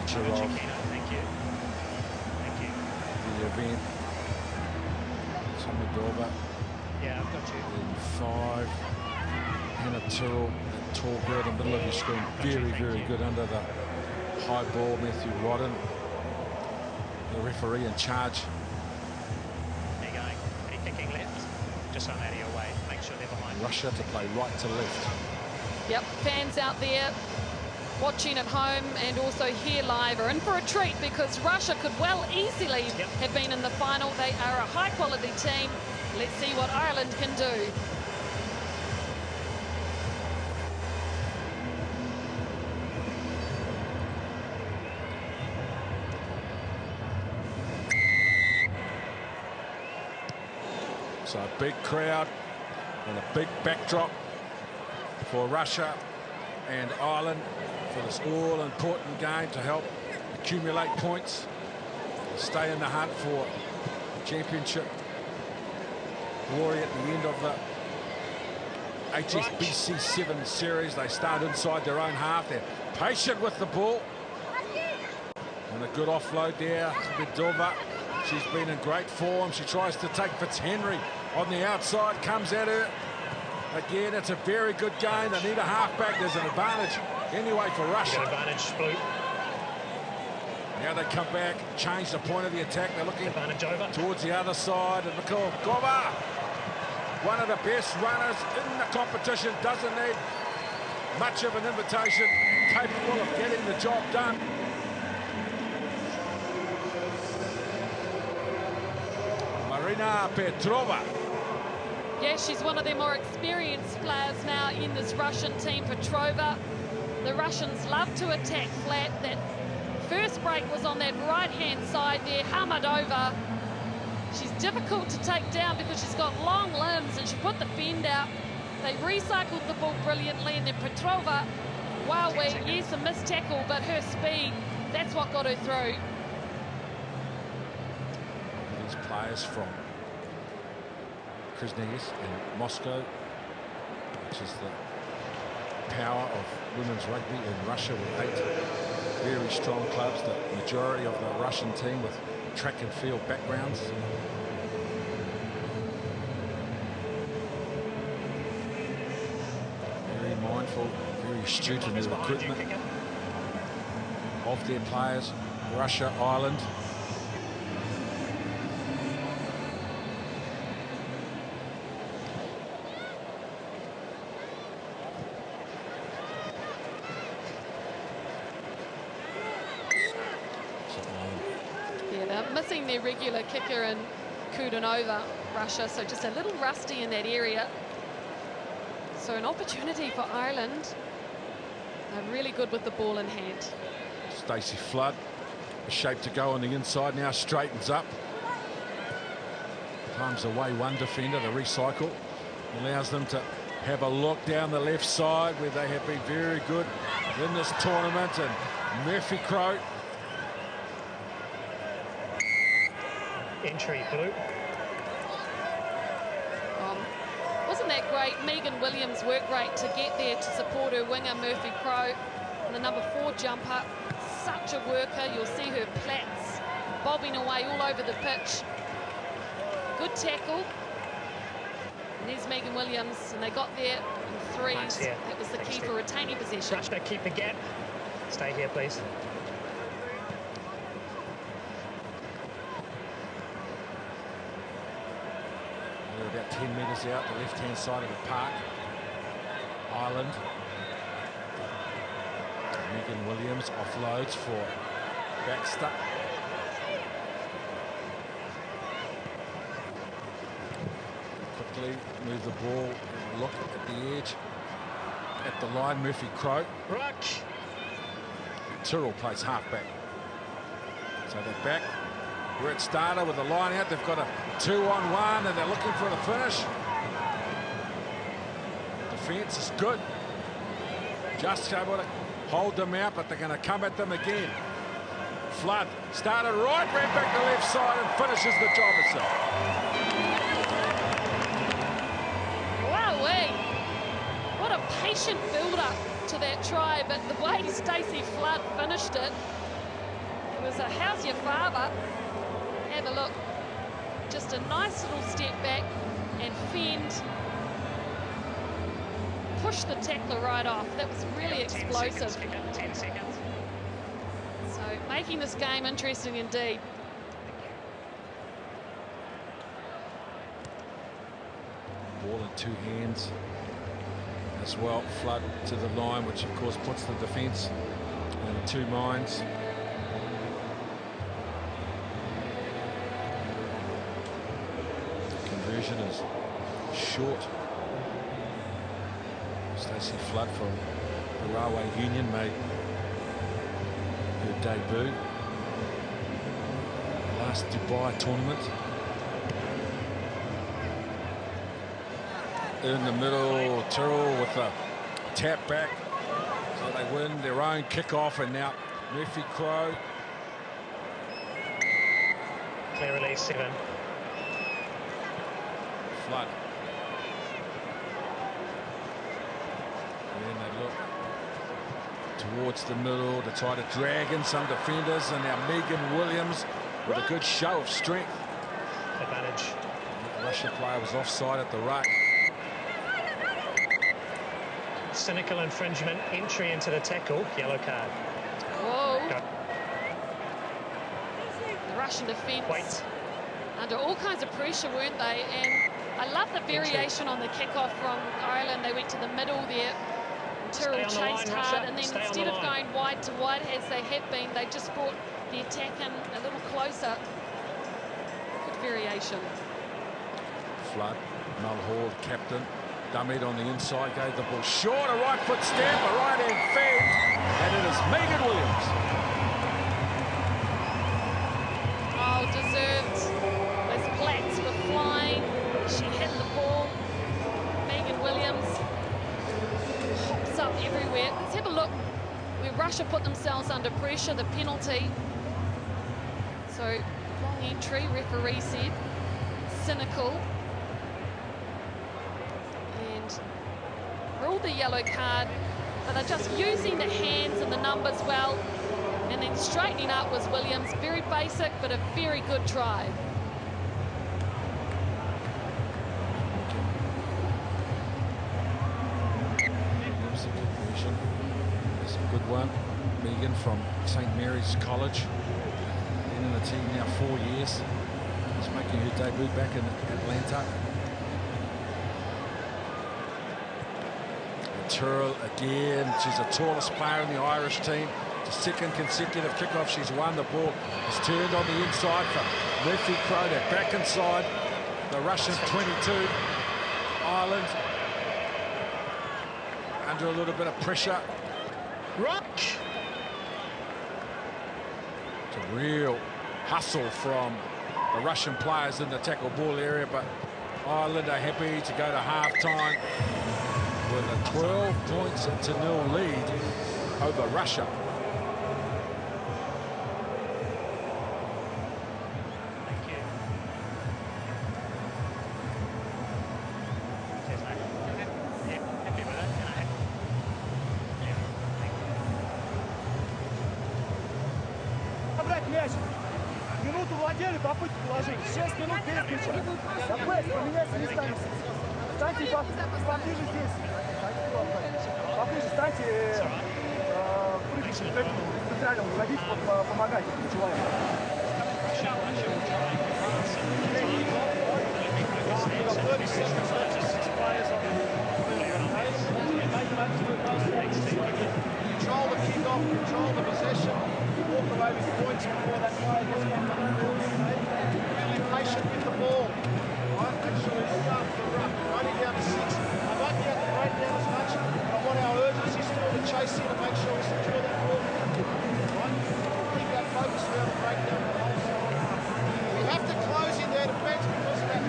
nature of Thank you. Thank you. the event. Tomadova. Yeah, I've got you. In 5. Hannah Tyrrell, that tall girl in the middle of your screen. Very, very good under the high ball. Matthew Rodden, the referee in charge. There you go. Any kicking left? Just on out of your way. Make sure they're behind. Russia to play right to left. Yep, fans out there watching at home and also here live are in for a treat, because Russia could well easily have been in the final. They are a high-quality team. Let's see what Ireland can do. So a big crowd and a big backdrop for Russia and Ireland for this all-important game to help accumulate points, stay in the hunt for championship glory at the end of the HSBC 7 series. They start inside their own half. They're patient with the ball. And a good offload there to Bedova. She's been in great form. She tries to take Fitzhenry on the outside, comes at her. Again, it's a very good game. They need a halfback. There's an advantage anyway for Russia. Advantage, Blue. Now they come back, change the point of the attack. They're looking Advantage over towards the other side. And Mikhailova, one of the best runners in the competition, doesn't need much of an invitation, capable of getting the job done. Marina Petrova. Yeah, she's one of their more experienced players now in this Russian team, Petrova. The Russians love to attack flat. That first break was on that right-hand side there. Hamadova, she's difficult to take down because she's got long limbs, and she put the fend out. They recycled the ball brilliantly, and then Petrova, wow, yes, a missed tackle, but her speed, that's what got her through. These players from Krasnodar in Moscow, which is the power of women's rugby in Russia, with 8 very strong clubs, the majority of the Russian team with track and field backgrounds. Very mindful, very astute in the recruitment of their players. Russia, Ireland. Missing their regular kicker in Kudanova, Russia, so just a little rusty in that area. So an opportunity for Ireland. They're really good with the ball in hand. Stacey Flood, a shape to go on the inside, now straightens up. Palms away one defender, the recycle. Allows them to have a look down the left side, where they have been very good in this tournament. And Murphy Crowe. Entry, Blue. Wasn't that great? Megan Williams worked great to get there to support her winger, Murphy Crowe. And the number 4 jumper, such a worker. You'll see her plats bobbing away all over the pitch. Good tackle. And there's Megan Williams, and they got there in 3s. Nice, yeah. That was the key for retaining possession. Russia, keep the gap. Stay here, please. They're about 10 metres out the left-hand side of the park. Ireland. Megan Williams offloads for Baxter. Quickly move the ball, look at the edge, at the line. Murphy Crowe. Ruck. Tyrrell plays halfback. So they're back where it started with the line out. They've got a 2-on-1 and they're looking for the finish. Defence is good. Just able to hold them out, but they're going to come at them again. Flood started right, ran back to the left side and finishes the job itself. Wowee! What a patient build-up to that try, but the way Stacey Flood finished it, was a "how's your father?" Have a look. Just a nice little step back and fend. Push the tackler right off. That was really explosive. 10 seconds. So making this game interesting indeed. Ball in two hands as well. Flood to the line, which of course puts the defence in two minds. Conversion is short. Stacey Flood from the Railway Union made her debut last Dubai tournament. In the middle, Tyrrell with a tap back, so they win their own kickoff, and now Murphy Crowe. Clear release 7. Flood. And they look towards the middle to try to drag in some defenders, and now Megan Williams with a good show of strength. Advantage. The Russian player was offside at the ruck. Cynical infringement, entry into the tackle, yellow card. Whoa. Go. The Russian defence Wait. under all kinds of pressure, weren't they? And I love the variation on the kickoff from Ireland. They went to the middle there. Tyrrell Stay on the line, chased hard, Russia. and then Stay on the instead of line. going wide to wide as they had been, they just brought the attack in a little closer. Good variation. Flood, Mulhall, captain, dummied on the inside, gave the ball short, a right foot stamp, a right hand fed, and it is Megan Williams. Oh, deserved. Those plats were flying. She hit the ball. Megan Williams hops up everywhere. Let's have a look where Russia put themselves under pressure, the penalty. So, long entry, referee said. Cynical. And ruled the yellow card, but they're just using the hands and the numbers well. And then straightening up was Williams. Very basic, but a very good try. Williams, a conversion. That's a good one. Megan from St Mary's College. Been in the team now 4 years. She's making her debut back in Atlanta. Tyrrell again. She's the tallest player in the Irish team. The second consecutive kickoff she's won. The ball is turned on the inside for Murphy Crowe. They're back inside the Russian 22. Ireland under a little bit of pressure. Rock! It's a real hustle from the Russian players in the tackle ball area, but Ireland are happy to go to half-time with a 12-0 lead over Russia. Thank you. Cheers, mate. Yeah, happy with it. Yeah, thank you. Брать мяч. Минуту владели, попытку положить. 6 минут без мяча. Запресс, поменяйся местами. Станьте поближе здесь. Поближе станьте. Прыгайте к этому центральному. Ходите, помогайте ключевому. Control the kick-off, control the possession, walk away with points before that player gets back on the field. Really patient with the ball. Right, make sure we look after the ruck. We're only down to 6. I won't be able to break down as much. I want our urgency still to chase in and make sure we secure that ball. Right, keep that focus around the breakdown of the whole side. We have to close in their defence because of that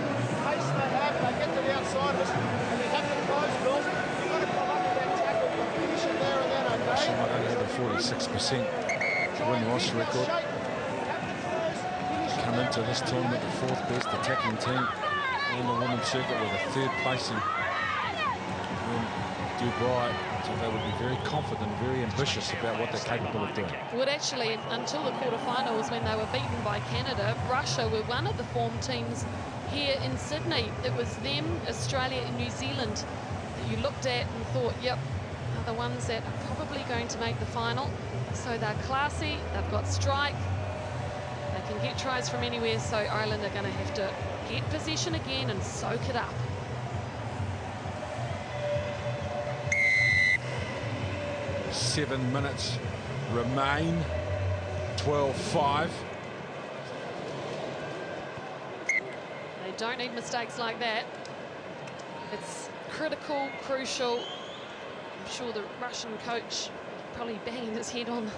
pace they have. They get to the outside of us and they have to close, Bill. You've got to come up with that tackle, finish it there and then, okay? Russia might only have a 46% win-loss record. They come into this tournament the 4th best attacking team on the women's circuit with a 3rd placing when Dubai, so they would be very confident, very ambitious about what they're capable of doing. Well, actually, until the quarterfinals, when they were beaten by Canada, Russia were one of the form teams here in Sydney. It was them, Australia and New Zealand that you looked at and thought, yep, are the ones that are probably going to make the final. So they're classy, they've got strike, they can get tries from anywhere, so Ireland are going to have to get possession again and soak it up. Seven minutes remain, 12-5. They don't need mistakes like that. It's critical, crucial. I'm sure the Russian coach probably banging his head on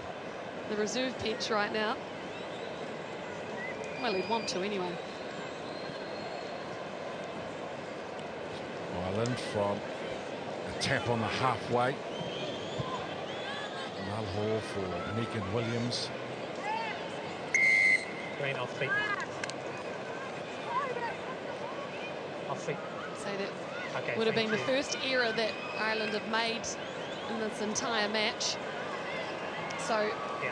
the reserve bench right now. Well, he'd want to anyway. Ireland from a tap on the halfway. Mulhall for Megan Williams. Green off feet. Off feet. So that Okay, would have been thank the you. first error that Ireland have made in this entire match. So Yeah.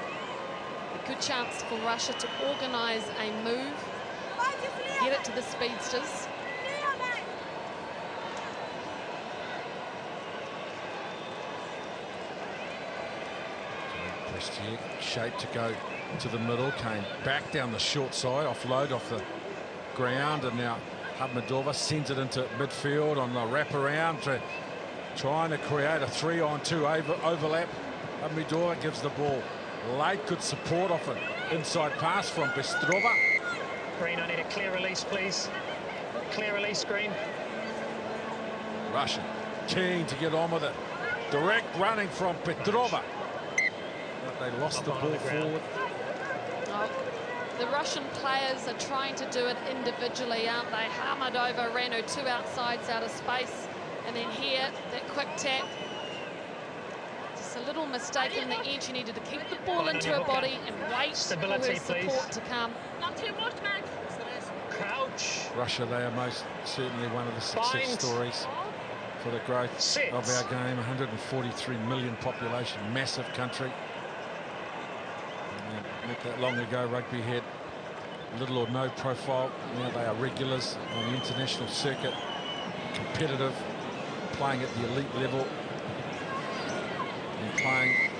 a good chance for Russia to organise a move, get it to the speedsters. Prestier, shape to go to the middle, came back down the short side, offload off the ground, and now Ahmedova sends it into midfield on the wraparound, trying to create a 3-on-2 overlap. Ahmedova gives the ball late, good support off an inside pass from Bystrova. Green, I need a clear release, please. Clear release, Green. Russia keen to get on with it. Direct running from Petrova. But they lost the ball forward. Oh, the Russian players are trying to do it individually, aren't they? Ahmedova ran her two outsides out of space, and then here, that quick tap. Just a little mistake in the edge. She needed to keep the ball into her body and wait Stability, for her support to come. Not too much, man. Crouch. Russia, they are most certainly one of the success Bind. stories for the growth Sit. of our game. 143 million population, massive country. Not that long ago, rugby had little or no profile. Now they are regulars on the international circuit, competitive, playing at the elite level, and playing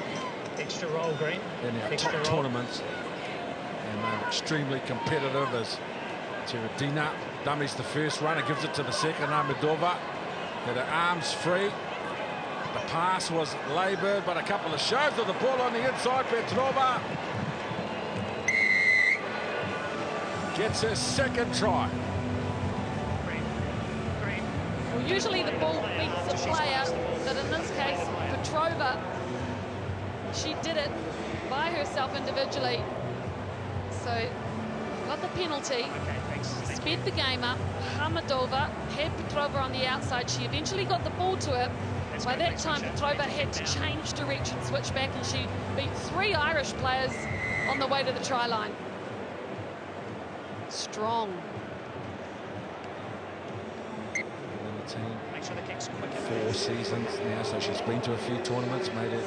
Extra roll, Green. in our Extra top roll. tournaments. And they're extremely competitive as Tiradina dummies the first runner, gives it to the second. Ahmedova had her arms free. The pass was laboured, but a couple of shoves of the ball on the inside. Petrova gets her second try. Green. Green. Well, usually the ball beats the player, but in this case, Petrova, she did it by herself individually. So, got the penalty. Okay, thanks. Thank Sped the game up. Ahmedova had Petrova on the outside. She eventually got the ball to her. Let's By go, that thanks, time, Richard. Petrova had to change direction, switch back, and she beat 3 Irish players on the way to the try line. Strong. On the team, Make sure the kick's quick. 4 seasons now, so she's been to a few tournaments, made it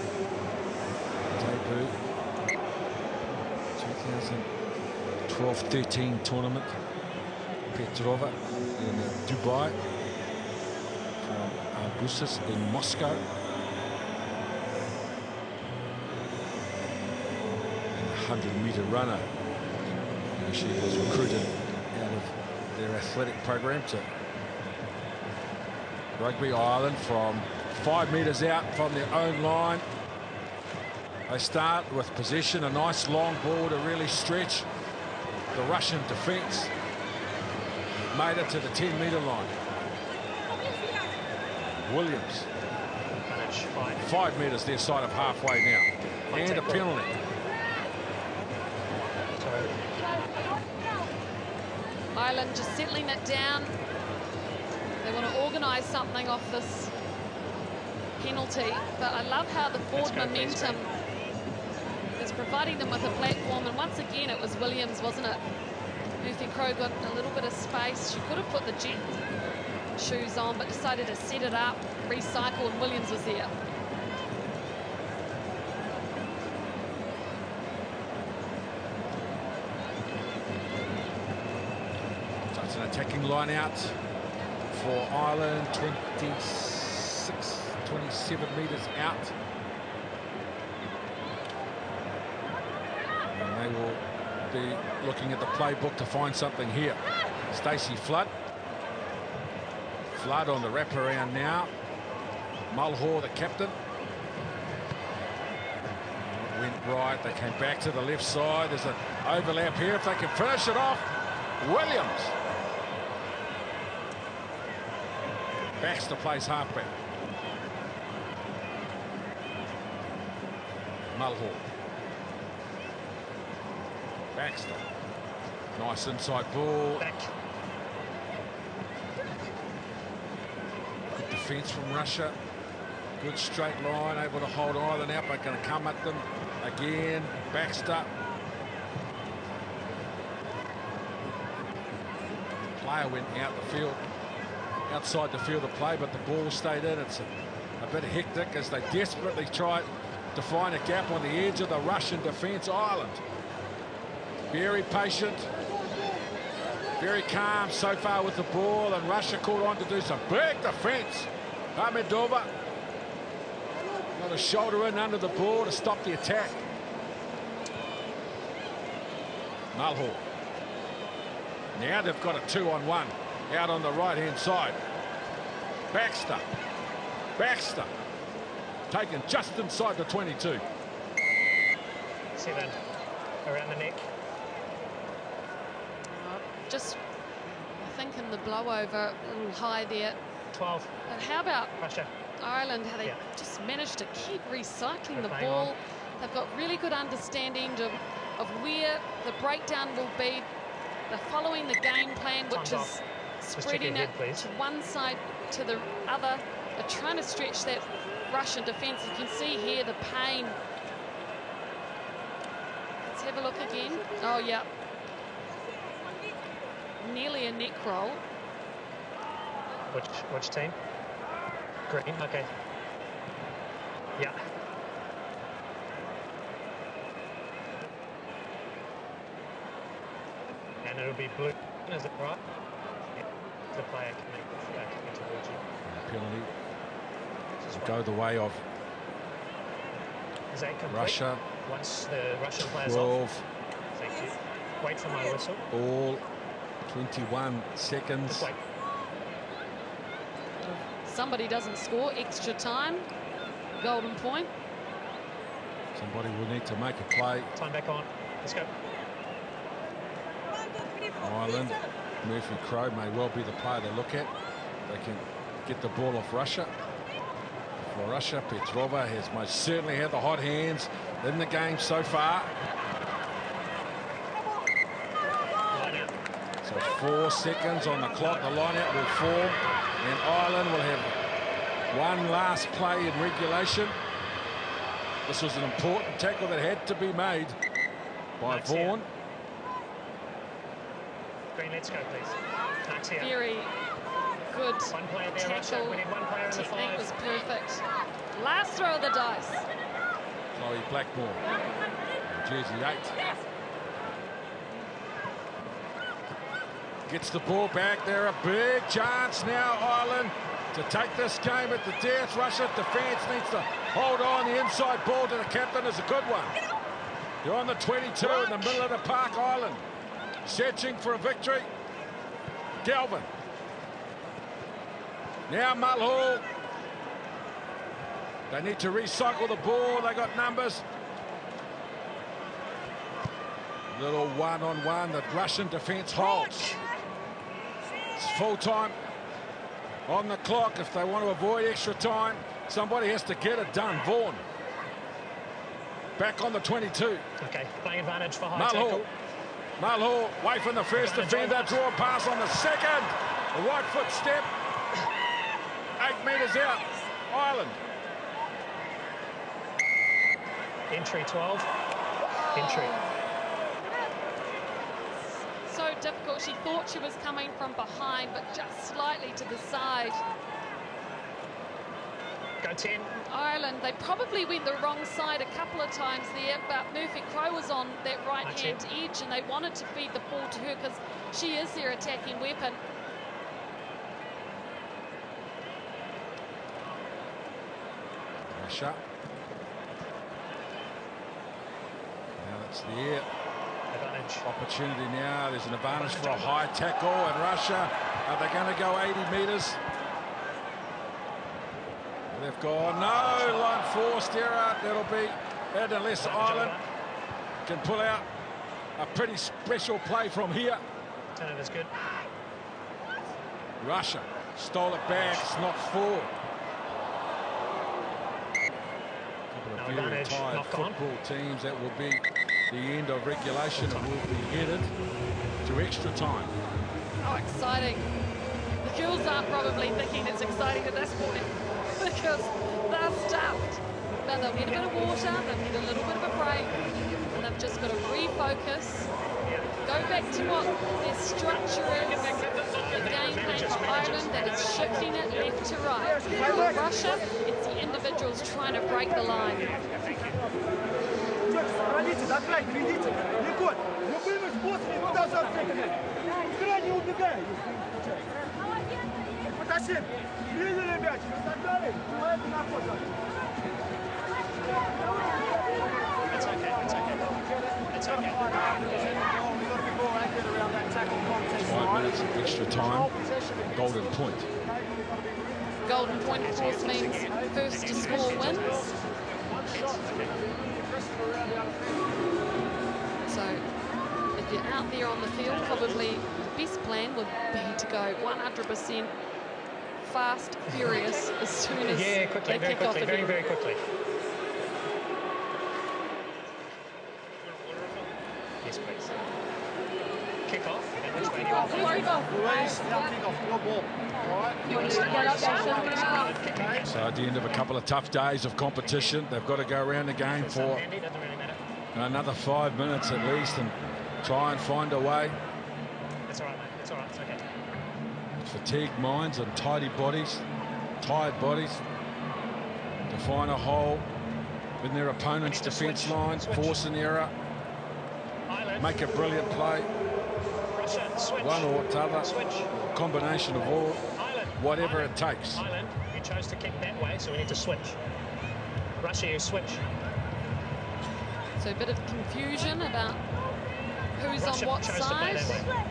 debut. 2012-13 tournament. Petrova in Dubai. From Augustus in Moscow. And a 100-meter runner. And she was recruited out of their athletic program to Rugby. Ireland from 5 metres out from their own line. They start with possession, a nice long ball to really stretch the Russian defence. Made it to the 10-metre line. Williams, Manage, fine. 5 metres their side of halfway now. And a penalty. Sorry. Ireland just settling it down. They want to organise something off this penalty, but I love how the forward momentum is providing them with a platform, and once again it was Williams, wasn't it? Murphy Crowe got a little bit of space. She could have put the jet shoes on, but decided to set it up, recycle, and Williams was there. So it's an attacking line out for Ireland, 27 metres out. And they will be looking at the playbook to find something here. Stacey Flood. Flood on the wraparound now. Mulhall, the captain. Went right, they came back to the left side. There's an overlap here. If they can finish it off, Williams. Baxter plays halfback. Mulhall. Baxter. Nice inside ball. Back. Good defence from Russia. Good straight line, able to hold Ireland out, but going to come at them again. Baxter. Player went out the field, outside the field of play, but the ball stayed in. It's a bit hectic as they desperately try to find a gap on the edge of the Russian defence. Ireland very patient, very calm so far with the ball, and Russia caught on to do some big defence. Hamidova got a shoulder in under the ball to stop the attack. Mulhall. Now they've got a 2-on-1 out on the right-hand side. Baxter. Baxter. Taken just inside the 22. 7 around the neck. Just, I think in the blowover, a little high there. 12. But how about Russia. Ireland, how they just managed to keep recycling the playing ball. on. They've got really good understanding of where the breakdown will be. They're following the game plan, which Time's is off. spreading Just check it your head, please. to one side to the other. They're trying to stretch that Russian defence. You can see here the pain. Let's have a look again. Oh, yeah. Nearly a neck roll. Which team? Green, okay. Yeah. And it'll be blue, is it right? Yeah. The player can make coming towards you. Penalty. This is Go the way of Is that complete? Russia. Once the Russian player's 12. off. Thank you. Wait for my whistle. All 21 seconds. Just wait. Somebody doesn't score, extra time, golden point. Somebody will need to make a play. Time back on. Let's go. Ireland, Murphy Crowe may well be the player they look at. They can get the ball off Russia. For Russia, Petrova has most certainly had the hot hands in the game so far. So 4 seconds on the clock. The line-out will form, and Ireland will have one last play in regulation. This was an important tackle that had to be made by Max Vaughan. here. Green, let's go, please. Max here. Very good One player there, Russia. tackle. We need one player in the Technique 5. was perfect. Last throw of the dice. Chloe Blackmore, jersey 8. Gets the ball back there. A big chance now, Ireland, to take this game at the death. Russia defence needs to hold on. The inside ball to the captain is a good one. You're on the 22 in the middle of the park, Ireland. Searching for a victory. Galvin. Now Mulhall. They need to recycle the ball. They got numbers. Little one-on-one that Russian defence holds. It's full time on the clock. If they want to avoid extra time, somebody has to get it done. Vaughan. Back on the 22. Okay, playing advantage for high Mulhall. tackle. Mulhall away from the first defender. Draw a pass on the second. A right foot step. 8 metres out. Ireland. Entry 12. Entry. So it difficult. She thought she was coming from behind, but just slightly to the side. Go 10. Ireland, they probably went the wrong side a couple of times there, but Murphy Crowe was on that right-hand edge, and they wanted to feed the ball to her because she is their attacking weapon. Russia. Now it's there. Advantage. Opportunity now. There's an advantage for a high tackle, and Russia, are they going to go 80 metres? They've gone, no, line forced error. That'll be, and unless Ireland can pull out a pretty special play from here. Turnover's good. Russia stole it back, it's not forward. A couple of very tired football teams. That will be the end of regulation, and will be headed to extra time. Oh, exciting. The girls aren't probably thinking it's exciting at this point because they're stuffed. But they'll get a bit of water, they'll get a little bit of a break, and they've just got to refocus, go back to what their structure is, the game plan for Ireland, that is shifting it left to right. For Russia, it's the individuals trying to break the line. It's okay, it's okay. It's okay. 5 minutes of extra time, golden point. Golden point, of course, means first to score wins. So if you're out there on the field, probably the best plan would be to go 100% fast, furious as soon as quickly, they very kick off quickly, again. very quickly. Yes, please. Kick off. And which way do you want to go? Louise, now kick off your ball. All right? So at the end of a couple of tough days of competition, they've got to go around the game for Handy, doesn't really matter. another 5 minutes at least and try and find a way. It's all right, mate. It's all right. It's okay. Fatigued minds and tired bodies to find a hole in their opponent's defence line, force an error, Ireland. make a brilliant play, Russia, switch. one or t'other, Switch. a combination of all, Ireland. whatever Ireland. it takes. Ireland, you chose to kick that way, so we need to switch. Russia, you switch. So a bit of confusion about who's Russia on what chose to play side. that way.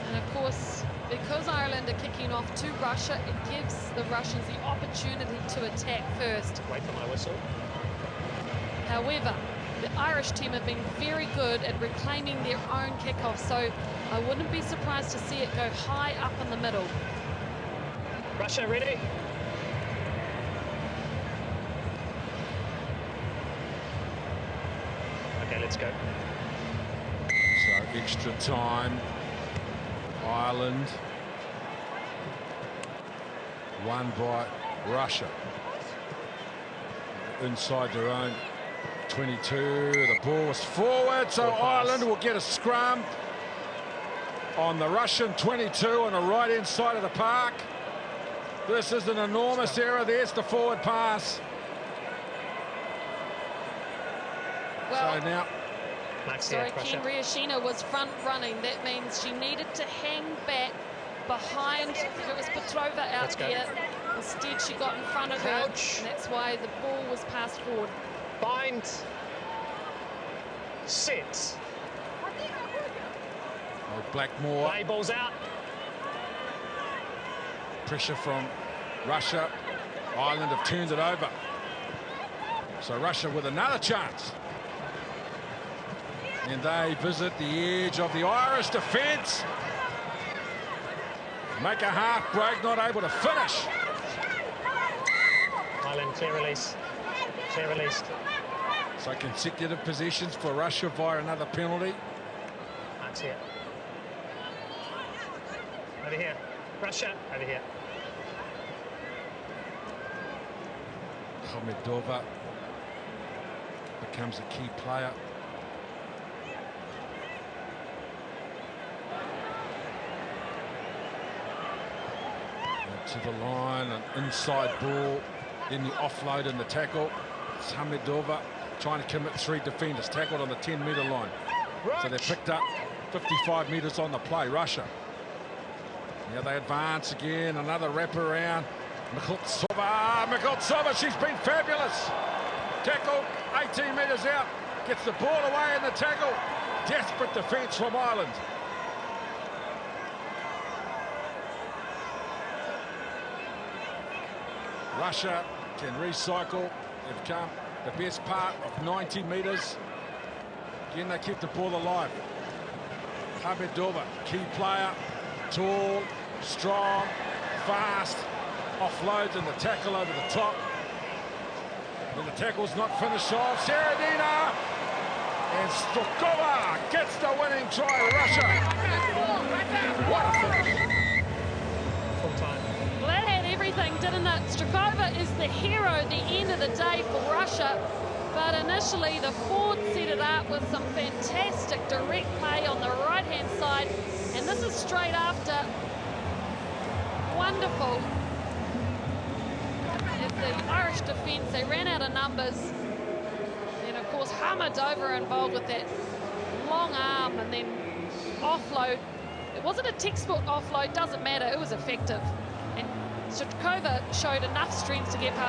And of course, because Ireland are kicking off to Russia, it gives the Russians the opportunity to attack first. Wait for my whistle. However, the Irish team have been very good at reclaiming their own kickoff, so I wouldn't be surprised to see it go high up in the middle. Russia, ready? Okay, let's go. So extra time, Ireland won by Russia. Inside their own 22, the ball was forward, so Ireland will get a scrum on the Russian 22 on the right-hand side of the park. This is an enormous error. There's the forward pass. Well, So now, sorry, Ken Riashina was front running. That means she needed to hang back behind. It was Petrova out there. Instead, she got in front of her, and that's why the ball was passed forward. Bind. Sit. Blackmore. Play balls out. Pressure from Russia. Ireland have turned it over. So Russia with another chance. And they visit the edge of the Irish defence. Make a half break, not able to finish. Ireland, clear release. Clear release. So consecutive possessions for Russia via another penalty. Mark's here. Over here. Russia, over here. Khomedova becomes a key player. to the line, an inside ball, then the offload and the tackle. It's Hamidova trying to commit 3 defenders, tackled on the 10-metre line. So they picked up 55 metres on the play, Russia. Now they advance again, another wrap around. Mikhaltsova, she's been fabulous. Tackle, 18 metres out, gets the ball away in the tackle. Desperate defence from Ireland. Russia can recycle. They've come the best part of 90 metres. Again, they keep the ball alive. Hamidova, key player, tall, strong, fast, offloads and the tackle over the top. And the tackle's not finished off. Seredina and Stokova gets the winning try, Russia. What a finish. Full time. Well, that had everything, didn't it? Stokova is the hero at the end of the day for Russia. But initially, the Fords set it up with some fantastic direct play on the right-hand side. And this is straight after. Wonderful. As the Irish defence, they ran out of numbers. And, of course, Hamidova involved with that long arm and then offload. It wasn't a textbook offload, doesn't matter. It was effective. And Stokova showed enough strength to get past